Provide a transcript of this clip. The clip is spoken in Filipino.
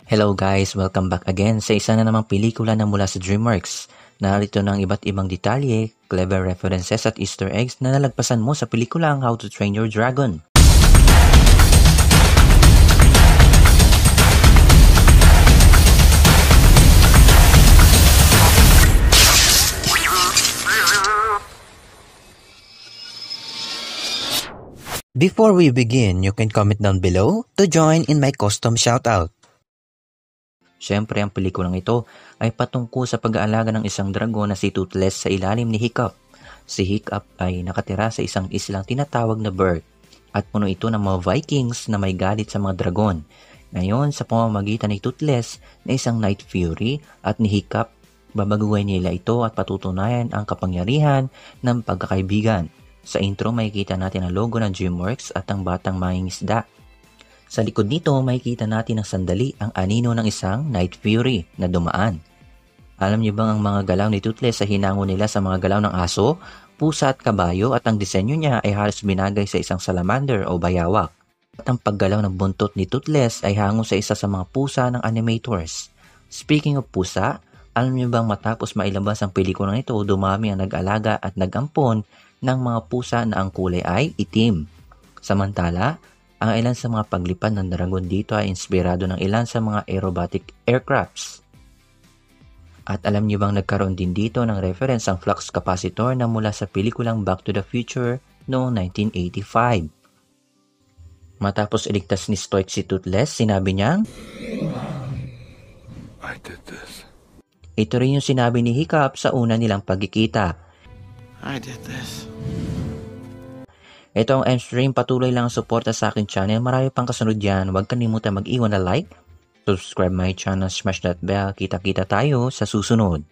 Hello guys, welcome back again sa isa na namang pelikula na mula sa DreamWorks. Narito ng iba't ibang detalye, clever references at Easter eggs na nalagpasan mo sa pelikulang How to Train Your Dragon. Before we begin, you can comment down below to join in my custom shoutout. Siyempre, ang pelikulang ito ay patungkol sa pag-aalaga ng isang dragon na si Toothless sa ilalim ni Hiccup. Si Hiccup ay nakatira sa isang islang tinatawag na Berk at puno ito ng mga Vikings na may galit sa mga dragon. Ngayon, sa pamamagitan ni Toothless na isang Night Fury at ni Hiccup, babaguhin nila ito at patutunayan ang kapangyarihan ng pagkakaibigan. Sa intro, makikita natin ang logo ng DreamWorks at ang batang mangingisda. Sa likod nito, makikita natin ng sandali ang anino ng isang Night Fury na dumaan. Alam niyo bang ang mga galaw ni Toothless ay hinango nila sa mga galaw ng aso, pusa at kabayo at ang disenyo niya ay halos binagay sa isang salamander o bayawak. At ang paggalaw ng buntot ni Toothless ay hango sa isa sa mga pusa ng animators. Speaking of pusa, alam niyo bang matapos mailabas ang pelikulang ito, dumami ang nag-alaga at nag-ampon ng mga pusa na ang kulay ay itim. Samantala, ang ilan sa mga paglipad ng dragon dito ay inspirado ng ilan sa mga aerobatic aircrafts. At alam niyo bang nagkaroon din dito ng reference ang flux capacitor na mula sa pelikulang Back to the Future noong 1985. Matapos iligtas ni Stoik si Toothless, sinabi niyang, I did this. Ito rin yung sinabi ni Hiccup sa una nilang pagkikita. I did this. Ito ang M-Stream, patuloy lang ang suporta sa aking channel. Marami pang kasunod yan. Huwag kalimutan mag-iwan na like, subscribe my channel, smash that bell. Kita-kita tayo sa susunod.